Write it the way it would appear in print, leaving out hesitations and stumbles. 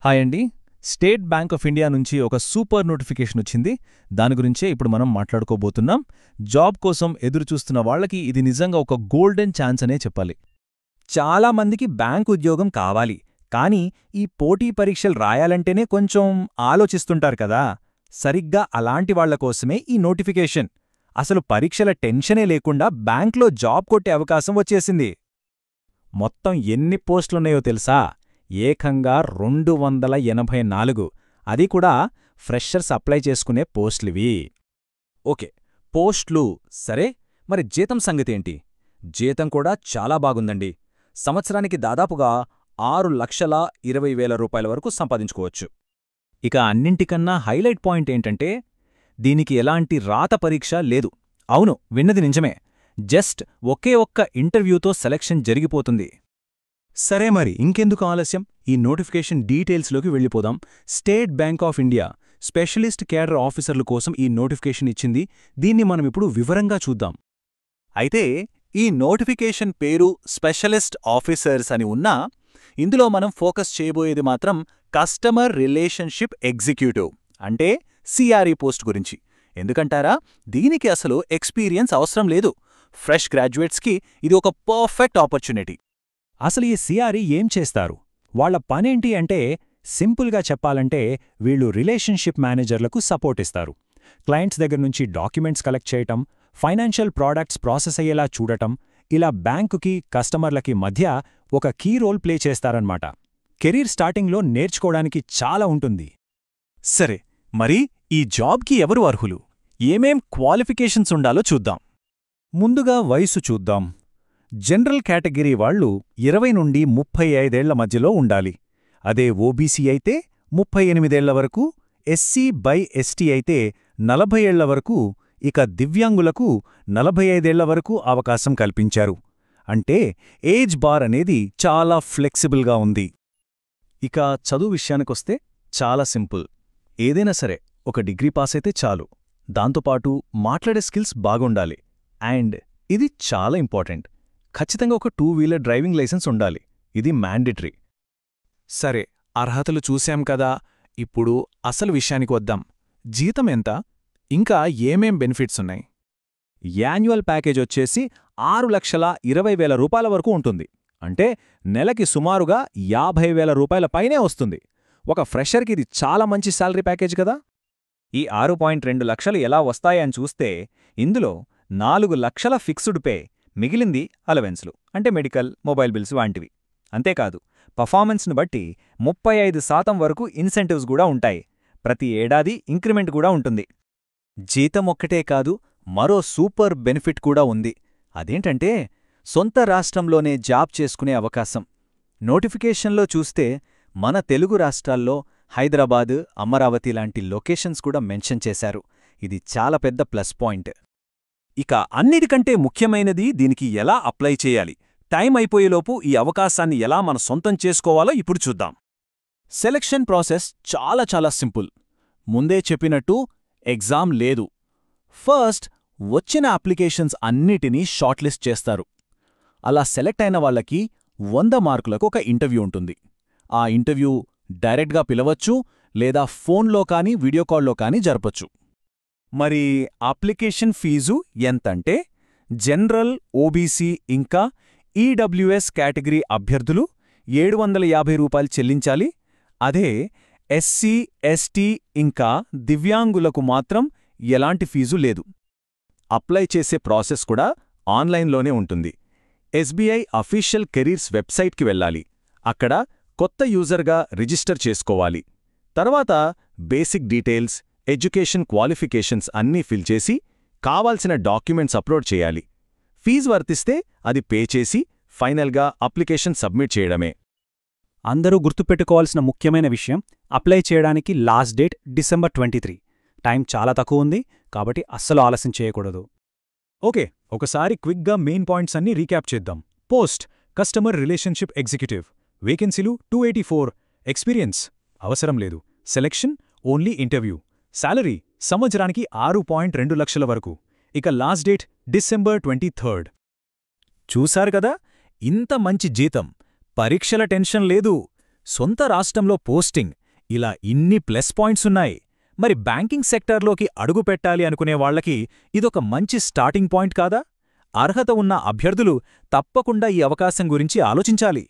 Hi అండి. State Bank of India నుంచి ఒక సూపర్ నోటిఫికేషన్ వచ్చింది. దాని గురించే ఇప్పుడు మనం మాట్లాడుకోబోతున్నాం. జాబ్ కోసం ఎదురుచూస్తున్న వాళ్ళకి ఇది నిజంగా ఒక గోల్డెన్ ఛాన్స్ అనే చెప్పాలి. చాలా మందికి బ్యాంక్ ఉద్యోగం కావాలి, కానీ ఈ పోటీ పరీక్షలు రాయాలంటేనే కొంచెం ఆలోచిస్తుంటారు కదా. సరిగ్గా అలాంటి వాళ్ల కోసమే ఈ నోటిఫికేషన్. అసలు పరీక్షల టెన్షనే లేకుండా బ్యాంక్లో జాబ్ కొట్టే అవకాశం వచ్చేసింది. మొత్తం ఎన్ని పోస్టులున్నాయో తెలుసా? ఏకంగా 284. అది కూడా ఫ్రెషర్స్ అప్లై చేసుకునే పోస్టులివి. ఓకే, పోస్టులు సరే, మరి జీతం సంగతేంటి? జీతం కూడా చాలా బాగుందండి. సంవత్సరానికి దాదాపుగా 6,20,000 రూపాయల వరకు సంపాదించుకోవచ్చు. ఇక అన్నింటికన్నా హైలైట్ పాయింట్ ఏంటంటే, దీనికి ఎలాంటి రాత పరీక్ష లేదు. అవును, విన్నది నిజమే. జస్ట్ ఒకే ఒక్క ఇంటర్వ్యూతో సెలక్షన్ జరిగిపోతుంది. సరే, మరి ఇంకెందుకు ఆలస్యం? ఈ నోటిఫికేషన్ డీటెయిల్స్లోకి వెళ్ళిపోదాం. State Bank of India specialist cadre ఆఫీసర్ల కోసం ఈ నోటిఫికేషన్ ఇచ్చింది. దీన్ని మనమిప్పుడు వివరంగా చూద్దాం. అయితే ఈ నోటిఫికేషన్ పేరు స్పెషలిస్ట్ ఆఫీసర్స్ అని ఉన్నా, ఇందులో మనం ఫోకస్ చేయబోయేది మాత్రం కస్టమర్ రిలేషన్షిప్ ఎగ్జిక్యూటివ్ అంటే సిఆర్ఈ పోస్ట్ గురించి. ఎందుకంటారా? దీనికి అసలు ఎక్స్పీరియన్స్ అవసరం లేదు. ఫ్రెష్ గ్రాడ్యుయేట్స్కి ఇది ఒక పర్ఫెక్ట్ ఆపర్చునిటీ. అసలు ఈ సిఆర్ఈ ఏం చేస్తారు? వాళ్ల పనేంటి అంటే, సింపుల్గా చెప్పాలంటే వీళ్ళు రిలేషన్షిప్ మేనేజర్లకు సపోర్ట్ ఇస్తారు. క్లయింట్స్ దగ్గర నుంచి డాక్యుమెంట్స్ కలెక్ట్ చేయటం, ఫైనాన్షియల్ ప్రోడక్ట్స్ ప్రాసెస్ అయ్యేలా చూడటం, ఇలా బ్యాంకుకి కస్టమర్లకి మధ్య ఒక కీ రోల్ ప్లే చేస్తారన్నమాట. కెరీర్ స్టార్టింగ్లో నేర్చుకోవడానికి చాలా ఉంటుంది. సరే, మరి ఈ జాబ్కి ఎవరు అర్హులు? ఏమేం క్వాలిఫికేషన్స్ ఉండాలో చూద్దాం. ముందుగా వయసు చూద్దాం. జనరల్ కేటగిరీ వాళ్లు 20 నుండి 35 మధ్యలో ఉండాలి. అదే ఓబీసీ అయితే 38 వరకు, ఎస్సీ బై ఎస్టీ అయితే 40 వరకు, ఇక దివ్యాంగులకు 45 వరకు అవకాశం కల్పించారు. అంటే ఏజ్ బార్ అనేది చాలా ఫ్లెక్సిబుల్గా ఉంది. ఇక చదువు విషయానికొస్తే చాలా సింపుల్. ఏదైనా సరే ఒక డిగ్రీ పాస్ అయితే చాలు. దాంతోపాటు మాట్లాడే స్కిల్స్ బాగుండాలి. అండ్ ఇది చాలా ఇంపార్టెంట్, ఖచ్చితంగా ఒక 2 వీలర్ డ్రైవింగ్ లైసెన్స్ ఉండాలి. ఇది మ్యాండేటరీ. సరే, అర్హతలు చూశాం కదా. ఇప్పుడు అసలు విషయానికి వద్దాం. జీతం ఎంత? ఇంకా ఏమేం బెనిఫిట్స్ ఉన్నాయి? యాన్యువల్ ప్యాకేజ్ వచ్చేసి 6,20,000 రూపాయల వరకు ఉంటుంది. అంటే నెలకి సుమారుగా 50,000 రూపాయల పైనే వస్తుంది. ఒక ఫ్రెషర్కి ఇది చాలా మంచి శాలరీ ప్యాకేజ్ కదా. ఈ 6.2 లక్షలు ఎలా వస్తాయని చూస్తే, ఇందులో 4 లక్షల ఫిక్స్డ్ పే, మిగిలింది అలవెన్స్లు అంటే మెడికల్, మొబైల్ బిల్స్ వంటివి. అంతేకాదు, పర్ఫార్మెన్స్ను బట్టి 35% వరకు ఇన్సెంటివ్స్ కూడా ఉంటాయి. ప్రతి ఏడాది ఇంక్రిమెంట్ కూడా ఉంటుంది. జీతం ఒక్కటే కాదు, మరో సూపర్ బెనిఫిట్ కూడా ఉంది. అదేంటంటే సొంత రాష్ట్రంలోనే జాబ్ చేసుకునే అవకాశం. నోటిఫికేషన్లో చూస్తే మన తెలుగు రాష్ట్రాల్లో హైదరాబాద్, అమరావతి లాంటి లొకేషన్స్ కూడా మెన్షన్ చేశారు. ఇది చాలా పెద్ద ప్లస్ పాయింట్. ఇక అన్నిటికంటే ముఖ్యమైనది దీనికి ఎలా అప్లై చేయాలి. టైం అయిపోయేలోపు ఈ అవకాశాన్ని ఎలా మన సొంతం చేసుకోవాలో ఇప్పుడు చూద్దాం. సెలక్షన్ ప్రాసెస్ చాలా సింపుల్. ముందే చెప్పినట్టు ఎగ్జామ్ లేదు. ఫస్ట్ వచ్చిన అప్లికేషన్స్ అన్నిటినీ షార్ట్ లిస్ట్ చేస్తారు. అలా సెలెక్ట్ అయిన వాళ్లకి 100 మార్కులకు ఒక ఇంటర్వ్యూ ఉంటుంది. ఆ ఇంటర్వ్యూ డైరెక్ట్గా పిలవచ్చు, లేదా ఫోన్లో కానీ వీడియో కాల్లో కానీ జరపొచ్చు. మరి అప్లికేషన్ ఫీజు ఎంతంటే, జనరల్, ఓబీసీ ఇంకా ఈడబ్ల్యూఎస్ కేటగిరీ అభ్యర్థులు 750 రూపాయలు చెల్లించాలి. అదే ఎస్సీ, ఎస్టీ ఇంకా దివ్యాంగులకు మాత్రం ఎలాంటి ఫీజు లేదు. అప్లై చేసే ప్రాసెస్ కూడా ఆన్లైన్లోనే ఉంటుంది. ఎస్బీఐ అఫీషియల్ కెరీర్స్ వెబ్సైట్కి వెళ్ళాలి. అక్కడ కొత్త యూజర్గా రిజిస్టర్ చేసుకోవాలి. తర్వాత బేసిక్ డీటెయిల్స్, ఎడ్యుకేషన్ క్వాలిఫికేషన్స్ అన్నీ ఫిల్ చేసి కావాల్సిన డాక్యుమెంట్స్ అప్లోడ్ చేయాలి. ఫీజు వర్తిస్తే అది పే చేసి ఫైనల్గా అప్లికేషన్ సబ్మిట్ చేయడమే. అందరూ గుర్తుపెట్టుకోవాల్సిన ముఖ్యమైన విషయం, అప్లై చేయడానికి లాస్ట్ డేట్ December 23. టైం చాలా తక్కువ ఉంది, కాబట్టి అస్సలు ఆలస్యం చేయకూడదు. ఓకే, ఒకసారి క్విక్గా మెయిన్ పాయింట్స్ అన్నీ రీక్యాప్ చేద్దాం. పోస్ట్ కస్టమర్ రిలేషన్షిప్ ఎగ్జిక్యూటివ్, వేకెన్సీలు 284, ఎక్స్పీరియన్స్ అవసరం లేదు, సెలెక్షన్ ఓన్లీ ఇంటర్వ్యూ, శాలరీ సంవత్సరానికి 6.2 లక్షల వరకు, ఇక లాస్ట్ డేట్ December 23. చూశారు కదా, ఇంత మంచి జీతం, పరీక్షల టెన్షన్ లేదు, సొంత రాష్ట్రంలో పోస్టింగ్, ఇలా ఇన్ని ప్లస్ పాయింట్సున్నాయి. మరి బ్యాంకింగ్ సెక్టార్లోకి అడుగుపెట్టాలి అనుకునే వాళ్లకి ఇదొక మంచి స్టార్టింగ్ పాయింట్ కాదా? అర్హత ఉన్న అభ్యర్థులు తప్పకుండా ఈ అవకాశం గురించి ఆలోచించాలి.